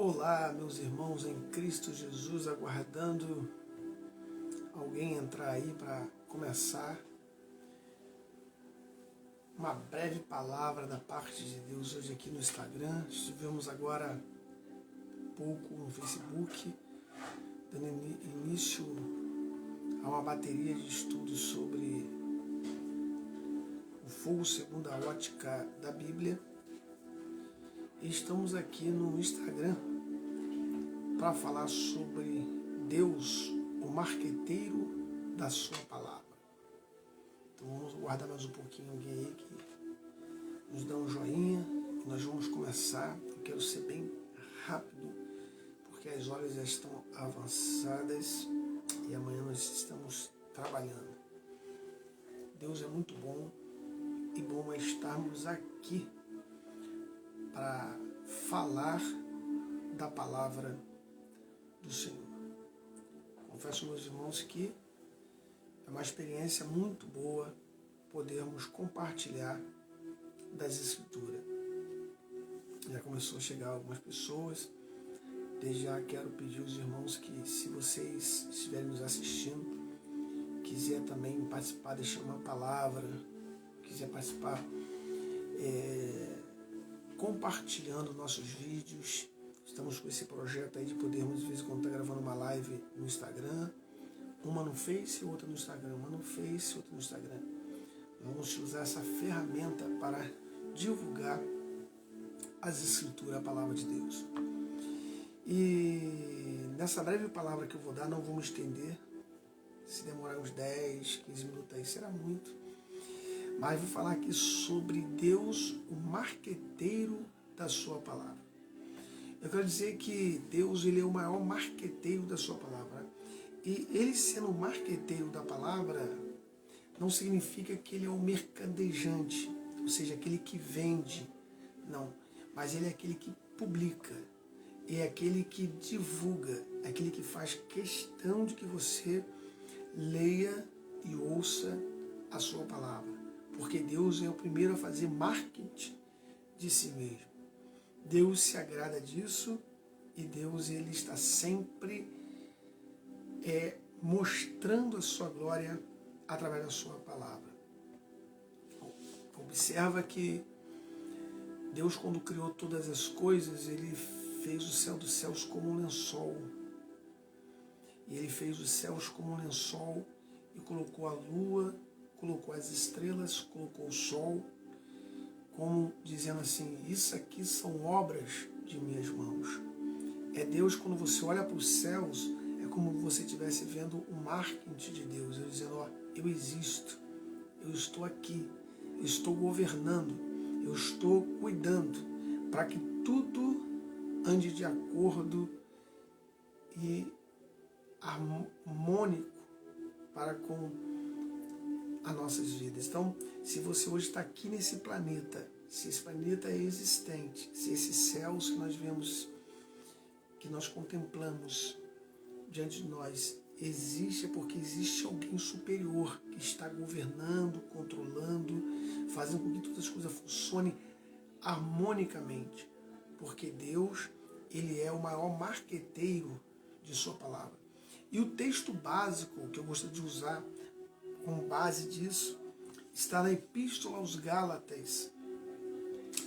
Olá, meus irmãos em Cristo Jesus, aguardando alguém entrar aí para começar uma breve palavra da parte de Deus hoje aqui no Instagram. Estivemos agora há pouco no Facebook, dando início a uma bateria de estudos sobre o fogo segundo a ótica da Bíblia. E estamos aqui no Instagram para falar sobre Deus, o marqueteiro da sua palavra. Então vamos guardar mais um pouquinho alguém aí que nos dá um joinha. Nós vamos começar. Eu quero ser bem rápido, porque as horas já estão avançadas e amanhã nós estamos trabalhando. Deus é muito bom e bom é estarmos aqui para falar da palavra do Senhor. Confesso, meus irmãos, que é uma experiência muito boa podermos compartilhar das Escrituras. Já começou a chegar algumas pessoas. Desde já quero pedir aos irmãos que, se vocês estiverem nos assistindo, quiser também participar, deixar uma palavra, quiser participar compartilhando nossos vídeos. Estamos com esse projeto aí de podermos, de vez em quando, estar gravando uma live no Instagram, uma no Face e outra no Instagram, uma no Face e outra no Instagram. Vamos usar essa ferramenta para divulgar as Escrituras, a palavra de Deus. E nessa breve palavra que eu vou dar, não vou me estender. Se demorar uns 10, 15 minutos aí, será muito. Mas vou falar aqui sobre Deus, o marqueteiro da sua palavra. Eu quero dizer que Deus, ele é o maior marqueteiro da sua palavra. E ele sendo o marqueteiro da palavra, não significa que ele é o mercadejante, ou seja, aquele que vende. Não, mas ele é aquele que publica, é aquele que divulga, é aquele que faz questão de que você leia e ouça a sua palavra. Porque Deus é o primeiro a fazer marketing de si mesmo. Deus se agrada disso e Deus, ele está sempre mostrando a sua glória através da sua palavra. Observa que Deus, quando criou todas as coisas, ele fez o céu dos céus como um lençol. E ele fez os céus como um lençol e colocou a lua, colocou as estrelas, colocou o sol, como dizendo assim, isso aqui são obras de minhas mãos. É Deus, quando você olha para os céus, é como você estivesse vendo o marketing de Deus, ele dizendo, ó, eu existo, eu estou aqui, eu estou governando, eu estou cuidando, para que tudo ande de acordo e harmônico para com as nossas vidas. Então, se você hoje está aqui nesse planeta, se esse planeta é existente, se esses céus que nós vemos, que nós contemplamos diante de nós, existe, é porque existe alguém superior que está governando, controlando, fazendo com que todas as coisas funcionem harmonicamente. Porque Deus, ele é o maior marqueteiro de sua palavra. E o texto básico que eu gostaria de usar como base disso está na Epístola aos Gálatas,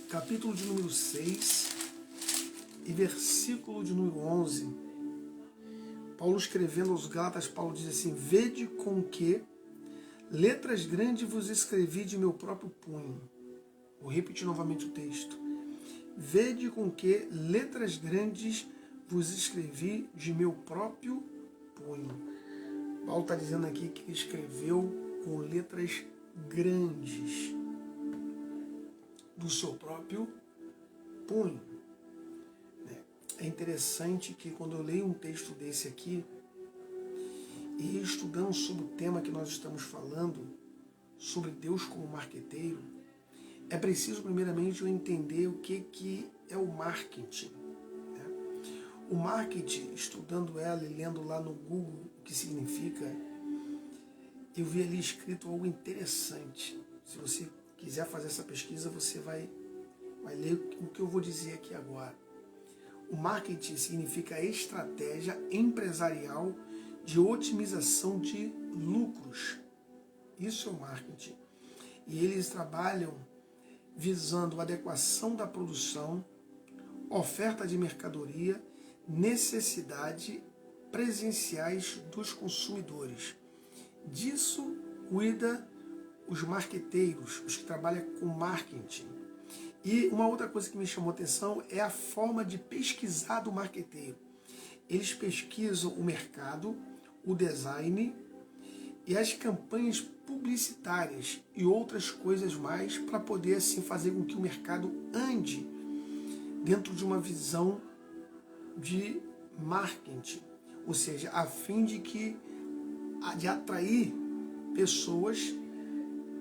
capítulo de número 6 e versículo de número 11. Paulo, escrevendo aos Gálatas, Paulo diz assim, vede com que letras grandes vos escrevi de meu próprio punho. Vou repetir novamente o texto. Vede com que letras grandes vos escrevi de meu próprio punho. Paulo está dizendo aqui que ele escreveu com letras grandes do seu próprio punho. É interessante que quando eu leio um texto desse aqui, e estudando sobre o tema que nós estamos falando, sobre Deus como marqueteiro, é preciso primeiramente eu entender o que é o marketing. O marketing, estudando ela e lendo lá no Google o que significa, eu vi ali escrito algo interessante. Se você quiser fazer essa pesquisa, você vai ler o que eu vou dizer aqui agora. O marketing significa estratégia empresarial de otimização de lucros. Isso é o marketing. E eles trabalham visando a adequação da produção, oferta de mercadoria, necessidade presenciais dos consumidores. Disso cuida os marqueteiros, os que trabalham com marketing. E uma outra coisa que me chamou a atenção é a forma de pesquisar do marqueteiro. Eles pesquisam o mercado, o design e as campanhas publicitárias e outras coisas mais para poder assim fazer com que o mercado ande dentro de uma visão de marketing, ou seja, a fim de atrair pessoas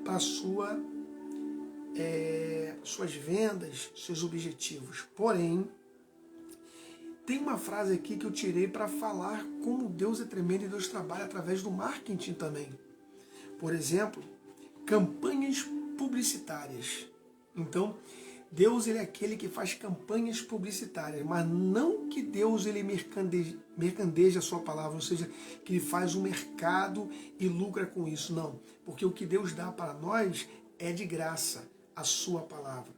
para suas vendas, seus objetivos. Porém, tem uma frase aqui que eu tirei para falar como Deus é tremendo e Deus trabalha através do marketing também. Por exemplo, campanhas publicitárias. Então, Deus ele é aquele que faz campanhas publicitárias, mas não que Deus ele mercandeja a sua palavra, ou seja, que ele faz um mercado e lucra com isso, não. Porque o que Deus dá para nós é de graça, a sua palavra.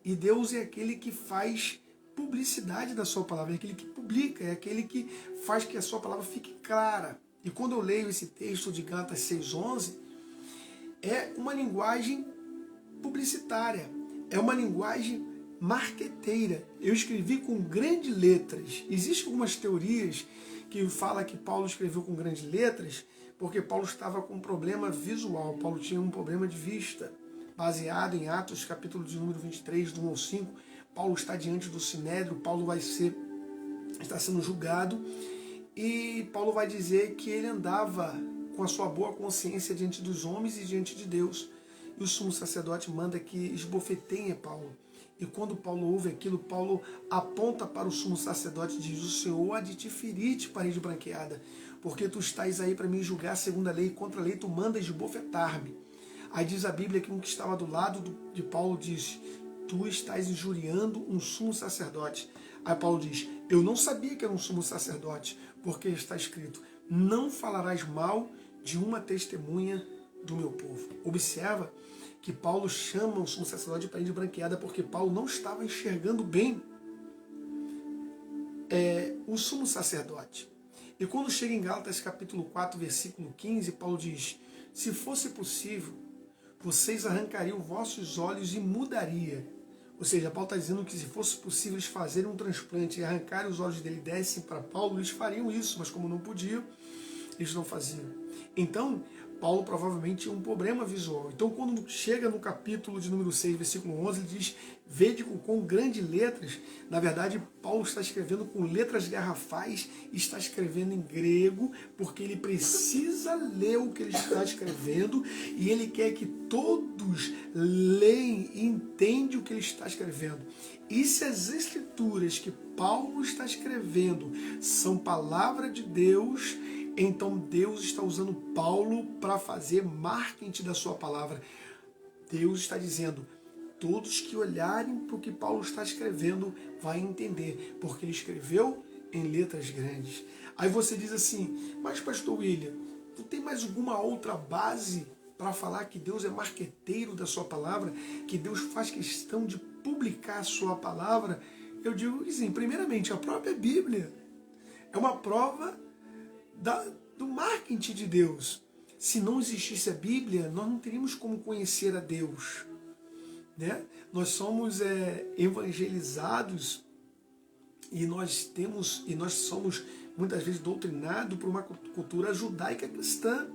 E Deus é aquele que faz publicidade da sua palavra, é aquele que publica, é aquele que faz que a sua palavra fique clara. E quando eu leio esse texto de Gálatas 6:11, é uma linguagem publicitária, é uma linguagem marqueteira. Eu escrevi com grandes letras. Existem algumas teorias que falam que Paulo escreveu com grandes letras porque Paulo estava com um problema visual, Paulo tinha um problema de vista. Baseado em Atos, capítulo de número 23, do 1 ao 5, Paulo está diante do Sinédrio, Paulo está sendo julgado, e Paulo vai dizer que ele andava com a sua boa consciência diante dos homens e diante de Deus. E o sumo sacerdote manda que esbofeteiem Paulo. E quando Paulo ouve aquilo, Paulo aponta para o sumo sacerdote e diz: o Senhor há de te ferir, parede branqueada, porque tu estás aí para me julgar segundo a lei, e contra a lei tu mandas esbofetar-me. Aí diz a Bíblia que um que estava do lado de Paulo disse: tu estás injuriando um sumo sacerdote. Aí Paulo diz: eu não sabia que era um sumo sacerdote, porque está escrito: não falarás mal de uma testemunha do meu povo. Observa que Paulo chama o sumo sacerdote de parede branqueada porque Paulo não estava enxergando bem o sumo sacerdote. E quando chega em Gálatas capítulo 4, versículo 15, Paulo diz: se fosse possível, vocês arrancariam vossos olhos e mudaria. Ou seja, Paulo está dizendo que se fosse possível eles fazerem um transplante e arrancarem os olhos dele e dessem para Paulo, eles fariam isso, mas como não podiam, eles não faziam. Então, Paulo provavelmente tinha um problema visual. Então, quando chega no capítulo de número 6, versículo 11, ele diz: vede com grandes letras. Na verdade, Paulo está escrevendo com letras garrafais, está escrevendo em grego, porque ele precisa ler o que ele está escrevendo e ele quer que todos leem e entendam o que ele está escrevendo. E se as escrituras que Paulo está escrevendo são palavra de Deus, então Deus está usando Paulo para fazer marketing da sua palavra. Deus está dizendo: todos que olharem para o que Paulo está escrevendo vão entender, porque ele escreveu em letras grandes. Aí você diz assim: mas pastor William, não tem mais alguma outra base para falar que Deus é marqueteiro da sua palavra, que Deus faz questão de publicar a sua palavra? Eu digo que sim. Primeiramente, a própria Bíblia é uma prova do marketing de Deus. Se não existisse a Bíblia, nós não teríamos como conhecer a Deus, né? Nós somos evangelizados e nós somos muitas vezes doutrinados por uma cultura judaica cristã.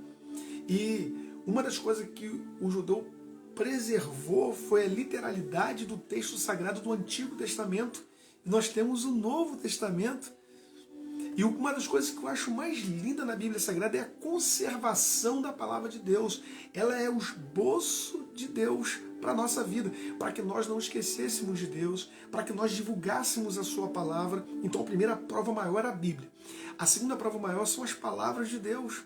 E uma das coisas que o judeu preservou foi a literalidade do texto sagrado do Antigo Testamento. Nós temos o Novo Testamento. E uma das coisas que eu acho mais linda na Bíblia Sagrada é a conservação da palavra de Deus. Ela é o esboço de Deus para a nossa vida, para que nós não esquecêssemos de Deus, para que nós divulgássemos a sua palavra. Então a primeira prova maior é a Bíblia. A segunda prova maior são as palavras de Deus.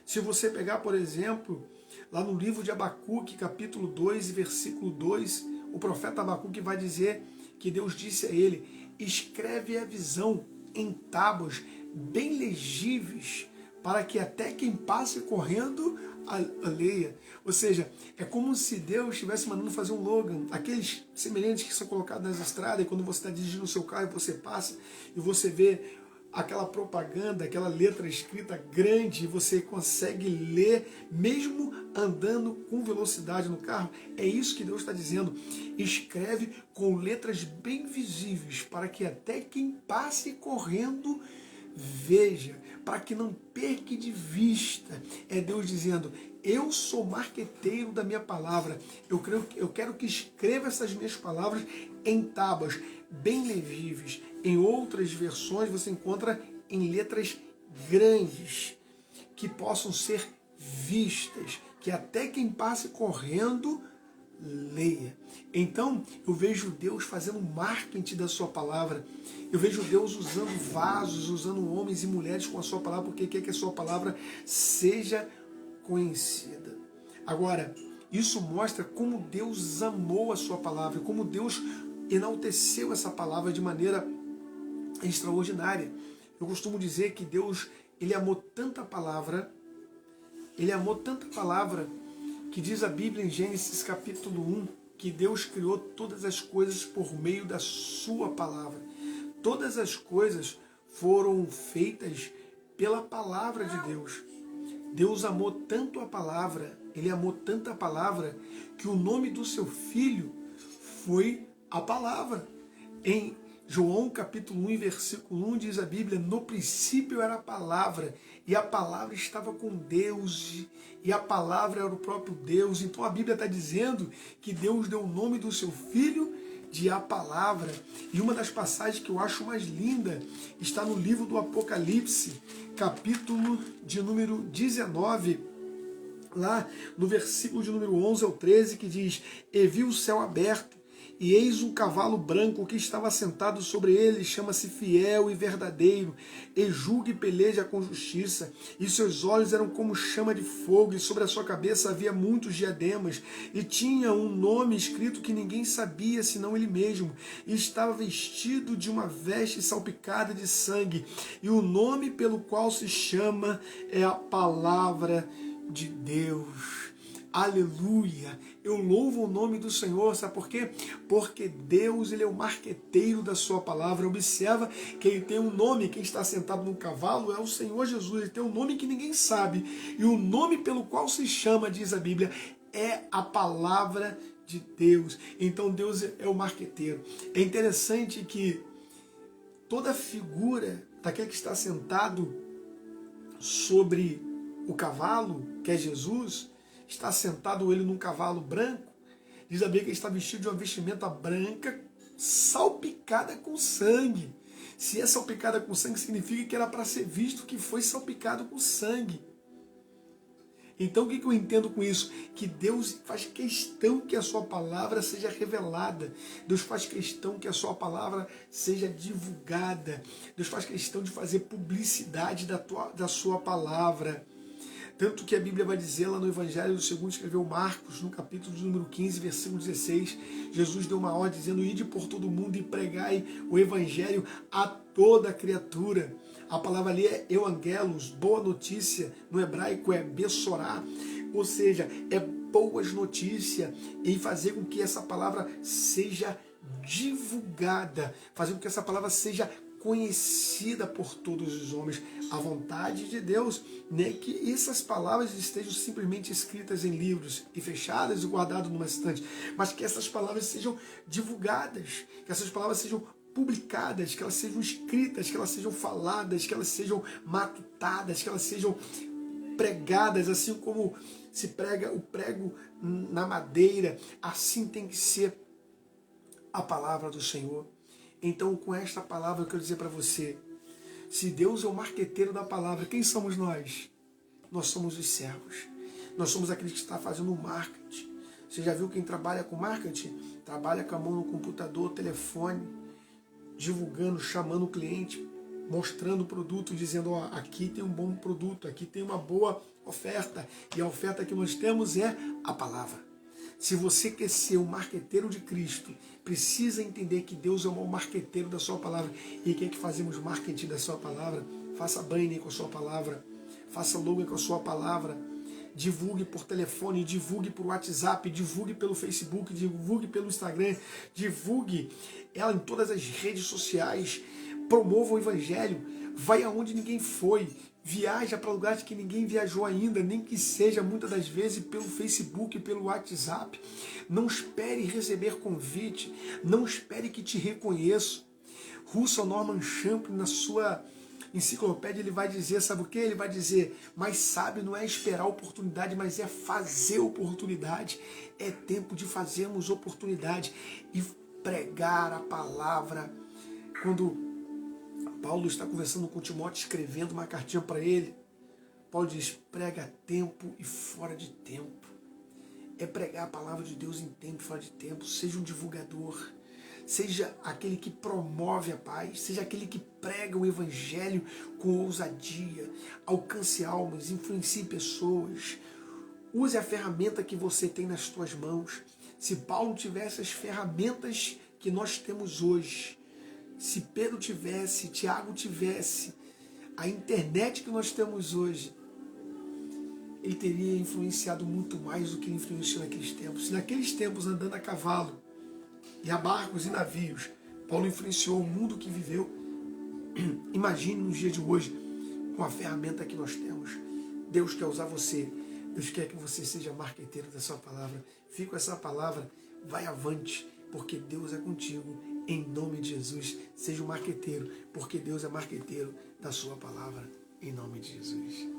Se você pegar, por exemplo, lá no livro de Abacuque, capítulo 2, versículo 2, o profeta Abacuque vai dizer que Deus disse a ele: escreve a visão em tábuas bem legíveis, para que até quem passe correndo a leia. Ou seja, é como se Deus estivesse mandando fazer um slogan, aqueles semelhantes que são colocados nas estradas, e quando você está dirigindo o seu carro e você passa, e você vê aquela propaganda, aquela letra escrita grande, e você consegue ler, mesmo andando com velocidade no carro. É isso que Deus está dizendo. Escreve com letras bem visíveis, para que até quem passe correndo veja, para que não perca de vista. É Deus dizendo: eu sou marqueteiro da minha palavra. Eu quero que escreva essas minhas palavras em tábuas bem legíveis. Em outras versões você encontra em letras grandes, que possam ser vistas, que até quem passe correndo leia. Então eu vejo Deus fazendo marketing da sua palavra. Eu vejo Deus usando vasos, usando homens e mulheres com a sua palavra, porque quer que a sua palavra seja conhecida. Agora, isso mostra como Deus amou a sua palavra, como Deus enalteceu essa palavra de maneira extraordinária. Eu costumo dizer que Deus, Ele amou tanta palavra, que diz a Bíblia em Gênesis capítulo 1, que Deus criou todas as coisas por meio da sua palavra. Todas as coisas foram feitas pela palavra de Deus. Deus amou tanto a palavra, Ele amou tanto a palavra, que o nome do seu filho foi a palavra. Em João capítulo 1, versículo 1 diz a Bíblia: no princípio era a palavra, e a palavra estava com Deus, e a palavra era o próprio Deus. Então a Bíblia está dizendo que Deus deu o nome do seu filho de a palavra. E uma das passagens que eu acho mais linda está no livro do Apocalipse, capítulo de número 19, lá no versículo de número 11 ao 13, que diz: e vi o céu aberto, e eis um cavalo branco que estava sentado sobre ele, chama-se Fiel e Verdadeiro, e julga e peleja com justiça, e seus olhos eram como chama de fogo, e sobre a sua cabeça havia muitos diademas, e tinha um nome escrito que ninguém sabia senão ele mesmo, e estava vestido de uma veste salpicada de sangue, e o nome pelo qual se chama é a Palavra de Deus. Aleluia! Eu louvo o nome do Senhor, sabe por quê? Porque Deus, Ele é o marqueteiro da sua palavra. Observa que Ele tem um nome, quem está sentado no cavalo é o Senhor Jesus. Ele tem um nome que ninguém sabe, e o nome pelo qual se chama, diz a Bíblia, é a palavra de Deus. Então Deus é o marqueteiro. É interessante que toda figura daquele que está sentado sobre o cavalo, que é Jesus, está sentado ele num cavalo branco, diz a Bíblia que ele está vestido de uma vestimenta branca salpicada com sangue. Se é salpicada com sangue, significa que era para ser visto que foi salpicado com sangue. Então o que eu entendo com isso? Que Deus faz questão que a sua palavra seja revelada. Deus faz questão que a sua palavra seja divulgada. Deus faz questão de fazer publicidade da sua palavra. Tanto que a Bíblia vai dizer lá no Evangelho segundo escreveu Marcos, no capítulo de número 15, versículo 16, Jesus deu uma ordem dizendo: ide por todo mundo e pregai o Evangelho a toda criatura. A palavra ali é euangelos, boa notícia, no hebraico é bessorá, ou seja, é boas notícias, e fazer com que essa palavra seja divulgada, fazer com que essa palavra seja conhecida por todos os homens. A vontade de Deus, né, que essas palavras estejam simplesmente escritas em livros e fechadas e guardadas numa estante, mas que essas palavras sejam divulgadas, que essas palavras sejam publicadas, que elas sejam escritas, que elas sejam faladas, que elas sejam matutadas, que elas sejam pregadas, assim como se prega o prego na madeira. Assim tem que ser a palavra do Senhor. Então, com esta palavra, eu quero dizer para você: se Deus é o marqueteiro da palavra, quem somos nós? Nós somos os servos. Nós somos aqueles que estão fazendo o marketing. Você já viu quem trabalha com marketing? Trabalha com a mão no computador, telefone, divulgando, chamando o cliente, mostrando o produto, dizendo: ó, aqui tem um bom produto, aqui tem uma boa oferta. E a oferta que nós temos é a palavra. Se você quer ser um marqueteiro de Cristo, precisa entender que Deus é o maior marqueteiro da sua palavra e quer que fazemos marketing da sua palavra. Faça banner com a sua palavra, faça logo com a sua palavra, divulgue por telefone, divulgue por WhatsApp, divulgue pelo Facebook, divulgue pelo Instagram, divulgue ela em todas as redes sociais, promova o Evangelho, vai aonde ninguém foi, viaja para lugares que ninguém viajou ainda, nem que seja muitas das vezes pelo Facebook, pelo WhatsApp. Não espere receber convite, não espere que te reconheçam. Russell Norman Champlin, na sua enciclopédia, ele vai dizer, sabe o que? Ele vai dizer, mas sábio não é esperar a oportunidade, mas é fazer oportunidade. É tempo de fazermos oportunidade e pregar a palavra. Quando Paulo está conversando com Timóteo, escrevendo uma cartinha para ele, Paulo diz, prega a tempo e fora de tempo. É pregar a palavra de Deus em tempo e fora de tempo. Seja um divulgador, seja aquele que promove a paz, seja aquele que prega o Evangelho com ousadia, alcance almas, influencie pessoas. Use a ferramenta que você tem nas suas mãos. Se Paulo tivesse as ferramentas que nós temos hoje, se Pedro tivesse, Tiago tivesse, a internet que nós temos hoje, ele teria influenciado muito mais do que ele influenciou naqueles tempos. Se naqueles tempos, andando a cavalo, e a barcos e navios, Paulo influenciou o mundo que viveu, imagine nos dias de hoje, com a ferramenta que nós temos. Deus quer usar você, Deus quer que você seja marqueteiro da sua palavra. Fique com essa palavra, vai avante, porque Deus é contigo, em nome de Jesus. Seja um marqueteiro, porque Deus é marqueteiro da sua palavra, em nome de Jesus.